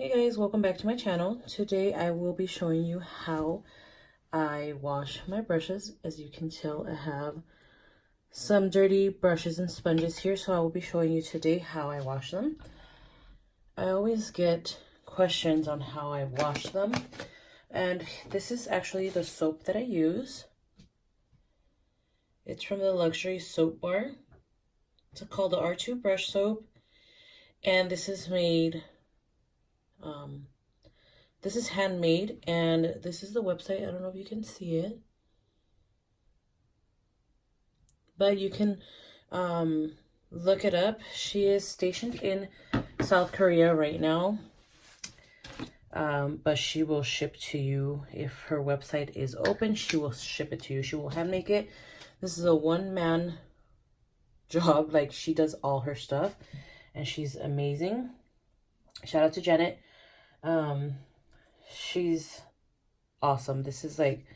Hey guys, welcome back to my channel. Today I will be showing you how I wash my brushes. As you can tell, I have some dirty brushes and sponges here, so I will be showing you today how I wash them. I always get questions on how I wash them, and this is actually the soap that I use. It's from the Luxury Soap Bar. It's called the R2 brush soap, and this is made this is handmade, and this is the website. I don't know if you can see it, but you can look it up. She is stationed in South Korea right now, but she will ship to you. If her website is open, she will ship it to you. She will hand make it. This is a one-man job. Like, she does all her stuff, and she's amazing. Shout out to Janet. She's awesome. This is like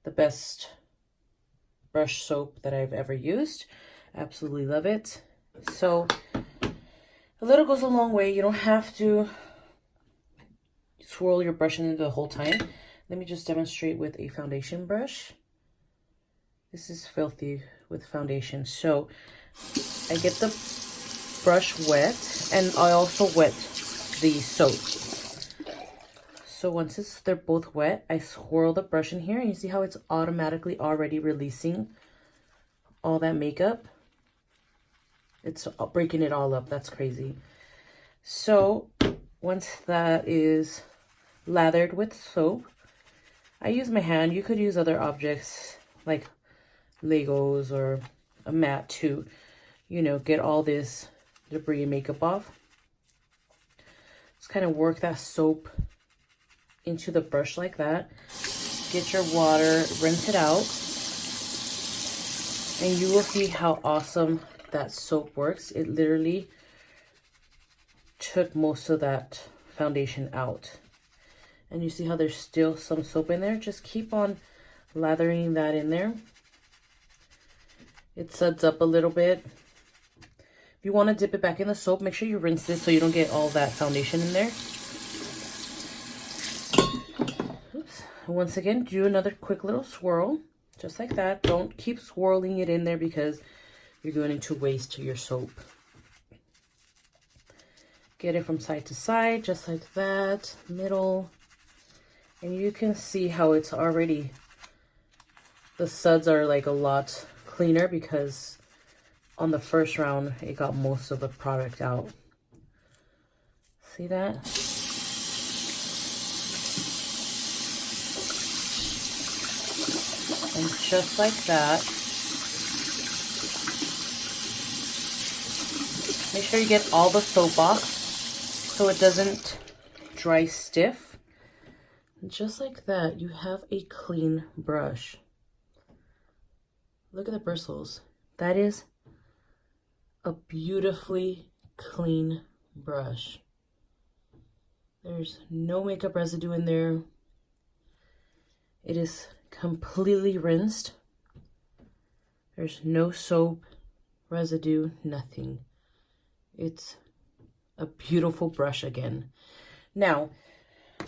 the best brush soap that I've ever used. Absolutely love it. So a little goes a long way. You don't have to swirl your brush in the whole time. Let me just demonstrate with a foundation brush. This is filthy with foundation. So I get the brush wet, and I also wet the soap. So once they're both wet, I swirl the brush in here, and you see how it's automatically already releasing all that makeup. It's breaking it all up. That's crazy. So once that is lathered with soap, I use my hand. You could use other objects like Legos or a mat to, you know, get all this debris and makeup off. Just kind of work that soap into the brush like that. Get your water, rinse it out, and you will see how awesome that soap works. It literally took most of that foundation out. And you see how there's still some soap in there? Just keep on lathering that in there. It suds up a little bit. If you want to dip it back in the soap, make sure you rinse it so you don't get all that foundation in there. Once again, do another quick little swirl, just like that. Don't keep swirling it in there because you're going to waste your soap. Get it from side to side, just like that, middle. And you can see how it's already, the suds are like a lot cleaner because on the first round, it got most of the product out. See that? And just like that, make sure you get all the soap off so it doesn't dry stiff. And just like that, you have a clean brush. Look at the bristles. That is a beautifully clean brush. There's no makeup residue in there. It is completely rinsed. There's no soap residue, nothing. It's a beautiful brush again. Now,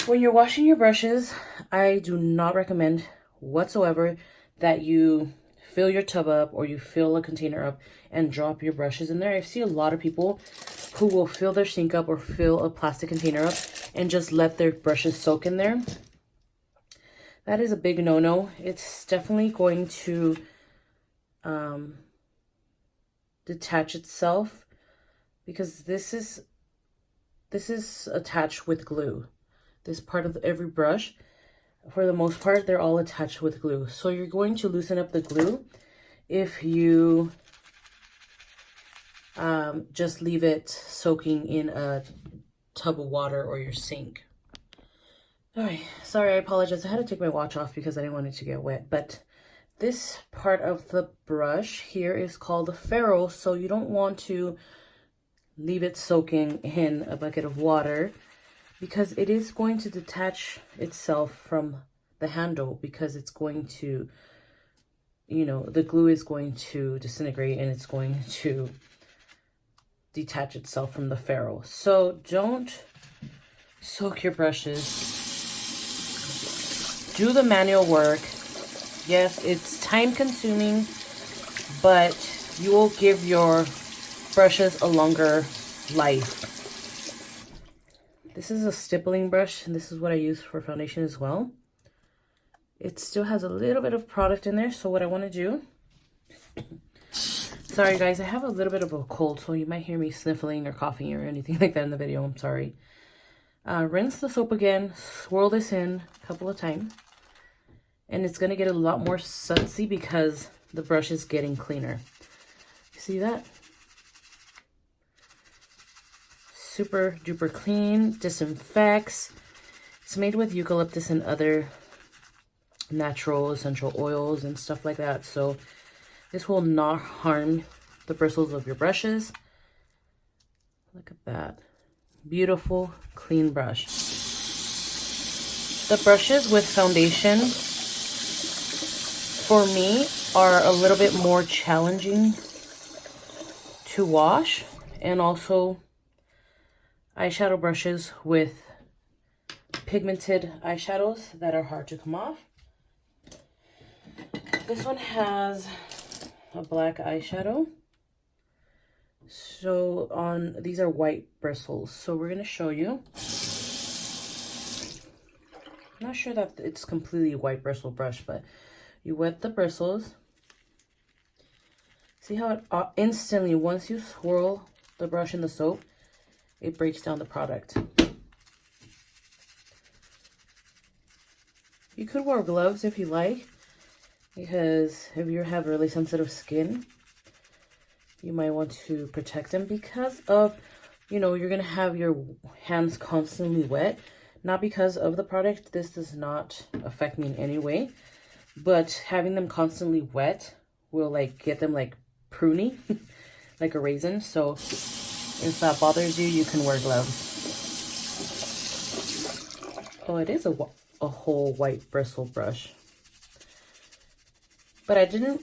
when you're washing your brushes, I do not recommend whatsoever that you fill your tub up or you fill a container up and drop your brushes in there. I see a lot of people who will fill their sink up or fill a plastic container up and just let their brushes soak in there. That is a big no-no. It's definitely going to detach itself because this is attached with glue. This part of every brush, for the most part, they're all attached with glue. So you're going to loosen up the glue if you just leave it soaking in a tub of water or your sink. All right, sorry, I apologize. I had to take my watch off because I didn't want it to get wet. But this part of the brush here is called the ferrule, so you don't want to leave it soaking in a bucket of water because it is going to detach itself from the handle because it's going to, you know, the glue is going to disintegrate and it's going to detach itself from the ferrule. So don't Soak your brushes. Do the manual work. Yes, it's time consuming, but you will give your brushes a longer life. This is a stippling brush, and this is what I use for foundation as well. It still has a little bit of product in there, so what I want to do... Sorry guys, I have a little bit of a cold, so you might hear me sniffling or coughing or anything like that in the video. I'm sorry. Rinse the soap again, swirl this in a couple of times, and it's going to get a lot more sudsy because the brush is getting cleaner. You see that? Super duper clean, disinfects. It's made with eucalyptus and other natural essential oils and stuff like that, so this will not harm the bristles of your brushes. Look at that. Beautiful, clean brush. The brushes with foundation, for me, are a little bit more challenging to wash. And also, eyeshadow brushes with pigmented eyeshadows that are hard to come off. This one has a black eyeshadow. So these are white bristles. So we're going to show you. I'm not sure that it's completely white bristle brush, but you wet the bristles. See how it instantly, once you swirl the brush in the soap, it breaks down the product. You could wear gloves if you like, because if you have really sensitive skin, you might want to protect them because of, you know, you're going to have your hands constantly wet. Not because of the product. This does not affect me in any way. But having them constantly wet will like get them like pruny, like a raisin. So if that bothers you, you can wear gloves. Oh, it is a whole white bristle brush. But I didn't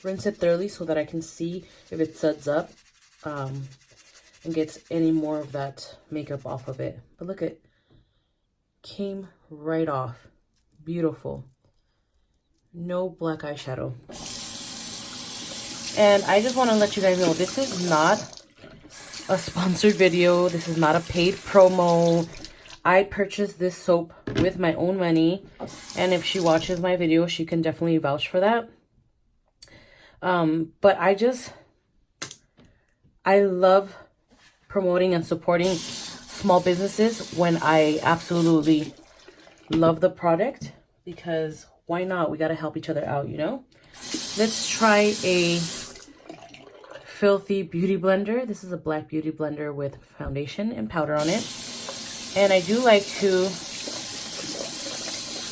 rinse it thoroughly so that I can see if it suds up and gets any more of that makeup off of it. But look, it came right off. Beautiful. No black eyeshadow. And I just want to let you guys know, this is not a sponsored video. This is not a paid promo. I purchased this soap with my own money, and if she watches my video, she can definitely vouch for that. But I love promoting and supporting small businesses when I absolutely love the product, because why not? We got to help each other out, you know? Let's try a Filthy Beauty Blender. This is a black beauty blender with foundation and powder on it. And I do like to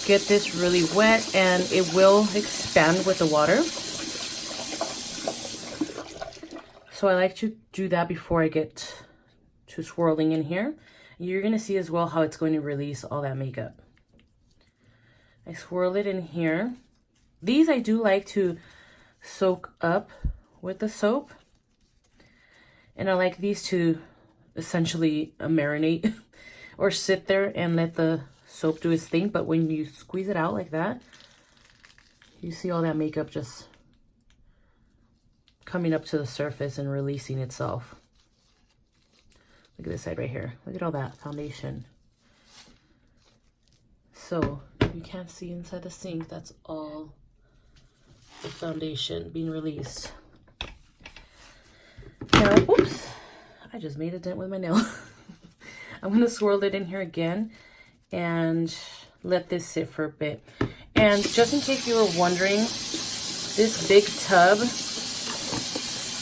get this really wet, and it will expand with the water. So I like to do that before I get to swirling in here. You're going to see as well how it's going to release all that makeup. I swirl it in here. These I do like to soak up with the soap. And I like these to essentially marinate or sit there and let the soap do its thing. But when you squeeze it out like that, you see all that makeup just coming up to the surface and releasing itself. Look at this side right here. Look at all that foundation. So you can't see inside the sink. That's all the foundation being released. Now, oops, I just made a dent with my nail. I'm going to swirl it in here again and let this sit for a bit. And just in case you were wondering, this big tub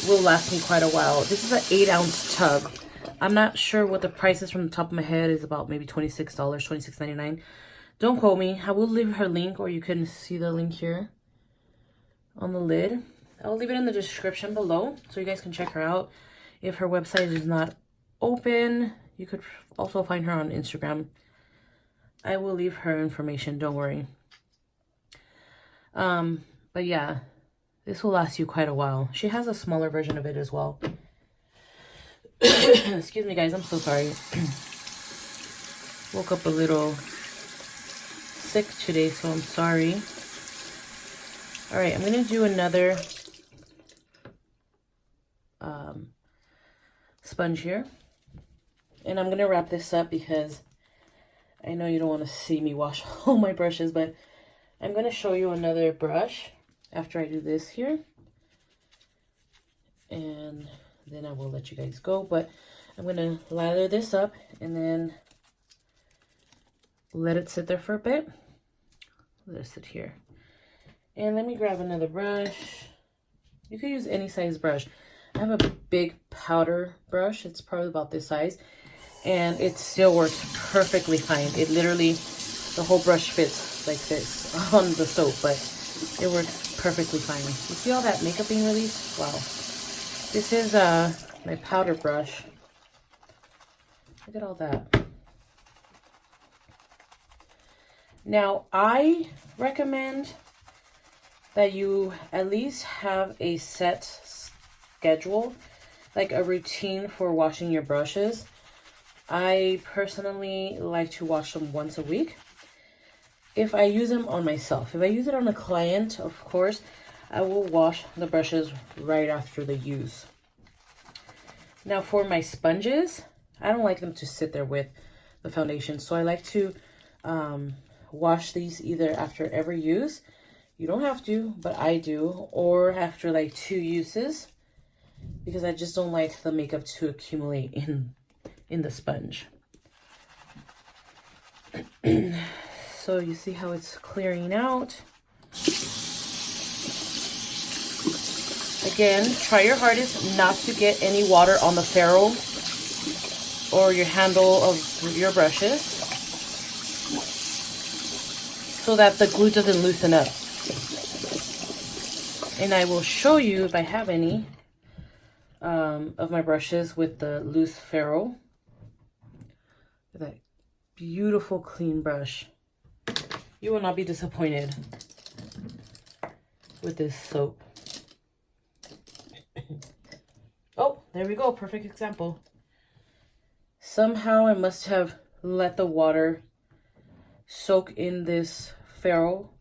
will last me quite a while. This is an 8-ounce tub. I'm not sure what the price is from the top of my head. It's about maybe $26, $26.99. Don't quote me. I will leave her link, or you can see the link here on the lid. I'll leave it in the description below so you guys can check her out. If her website is not open, you could also find her on Instagram. I will leave her information, don't worry. But yeah, this will last you quite a while. She has a smaller version of it as well. Excuse me guys, I'm so sorry. Woke up a little sick today, so I'm sorry. All right, I'm gonna do another sponge here, and I'm gonna wrap this up because I know you don't want to see me wash all my brushes, but I'm gonna show you another brush after I do this here, and then I will let you guys go. But I'm gonna lather this up and then let it sit there for a bit. Let it sit here. And let me grab another brush. You could use any size brush. I have a big powder brush. It's probably about this size. And it still works perfectly fine. It literally, the whole brush fits like this on the soap, but it works perfectly fine. You see all that makeup being released? Wow. This is my powder brush. Look at all that. Now, I recommend that you at least have a set schedule, like a routine for washing your brushes. I personally like to wash them once a week. If I use them on myself, if I use it on a client, of course, I will wash the brushes right after the use. Now for my sponges, I don't like them to sit there with the foundation, so I like to wash these either after every use. You don't have to, but I do, or after like 2 uses, because I just don't like the makeup to accumulate in the sponge. So you see how it's clearing out. Again, try your hardest not to get any water on the ferrule or your handle of your brushes, so that the glue doesn't loosen up. And I will show you if I have any of my brushes with the loose ferrule. Look at that beautiful clean brush. You will not be disappointed with this soap. Oh, there we go. Perfect example. Somehow I must have let the water soak in this ferrule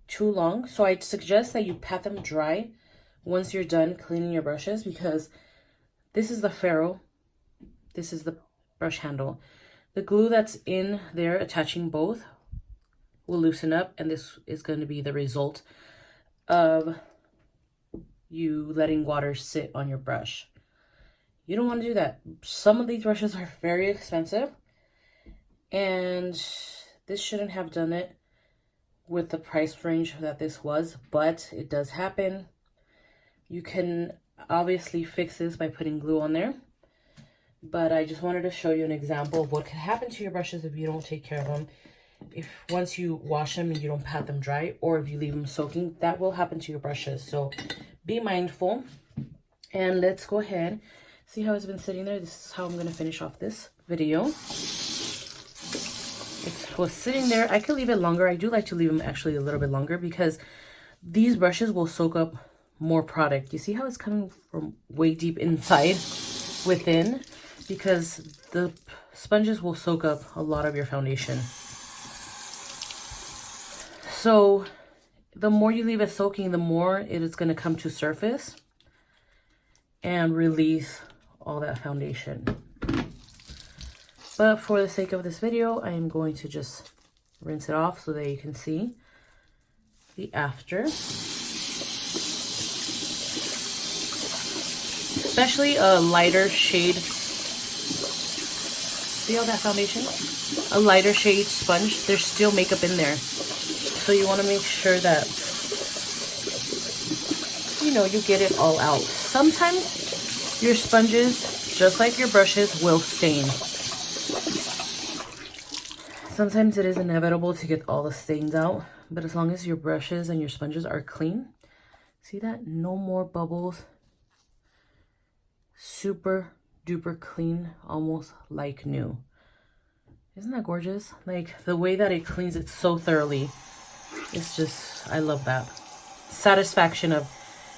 too long. So I'd suggest that you pat them dry once you're done cleaning your brushes, because this is the ferrule, this is the brush handle. The glue that's in there attaching both will loosen up, and this is going to be the result of you letting water sit on your brush. You don't want to do that. Some of these brushes are very expensive, and this shouldn't have done it with the price range that this was, but it does happen. You can obviously fix this by putting glue on there, but I just wanted to show you an example of what could happen to your brushes if you don't take care of them. If once you wash them and you don't pat them dry, or if you leave them soaking, that will happen to your brushes. So be mindful. And let's go ahead. See how it's been sitting there? This is how I'm going to finish off this video. It was sitting there. I could leave it longer. I do like to leave them actually a little bit longer, because these brushes will soak up more product. You see how it's coming from way deep inside within, because the sponges will soak up a lot of your foundation. So the more you leave it soaking, the more it is going to come to surface and release all that foundation. But for the sake of this video, I am going to just rinse it off so that you can see the after. Especially a lighter shade. See all that foundation? A lighter shade sponge, there's still makeup in there. So you want to make sure that, you know, you get it all out. Sometimes your sponges, just like your brushes, will stain. Sometimes it is inevitable to get all the stains out, but as long as your brushes and your sponges are clean, see that? No more bubbles. Super duper clean, almost like new. Isn't that gorgeous? Like the way that it cleans it so thoroughly. It's just, I love that. Satisfaction of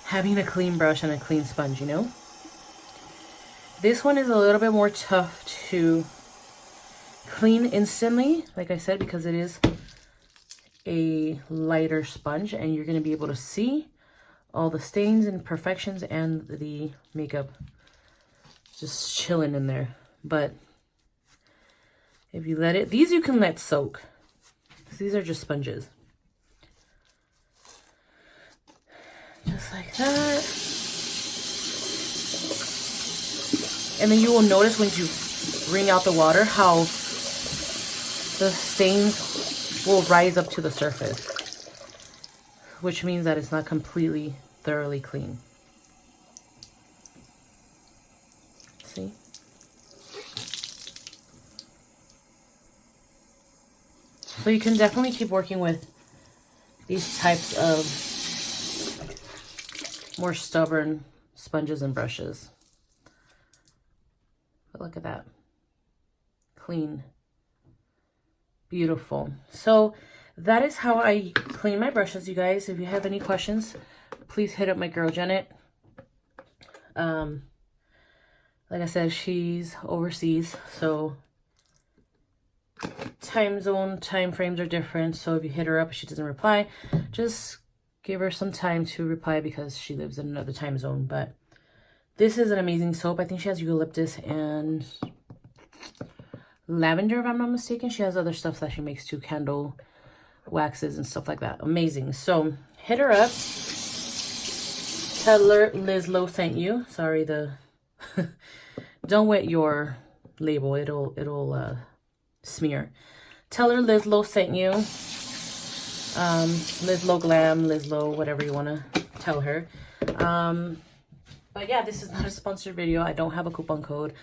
having a clean brush and a clean sponge, you know? This one is a little bit more tough to clean instantly, like I said, because it is a lighter sponge and you're going to be able to see all the stains and imperfections and the makeup just chilling in there. But if you let it, these you can let soak. These are just sponges. Just like that. And then you will notice when you wring out the water how the stains will rise up to the surface, which means that it's not completely thoroughly clean. See? So you can definitely keep working with these types of more stubborn sponges and brushes. But look at that. Clean. Beautiful. So that is how I clean my brushes, you guys. If you have any questions, please hit up my girl Janet. Like I said, she's overseas, so time zone, time frames are different. So if you hit her up, if she doesn't reply, just give her some time to reply because she lives in another time zone. But this is an amazing soap. I think she has eucalyptus and lavender, if I'm not mistaken. She has other stuff that she makes too, candle waxes and stuff like that. Amazing. So hit her up. Tell her LIZLO sent you. Sorry, the don't wet your label. It'll smear. Tell her LIZLO sent you. LIZLO Glam, LIZLO, whatever you want to tell her. But yeah, this is not a sponsored video. I don't have a coupon code.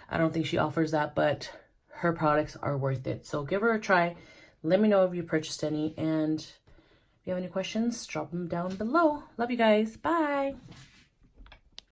I don't think she offers that, but her products are worth it. So give her a try. Let me know if you purchased any. And if you have any questions, drop them down below. Love you guys. Bye.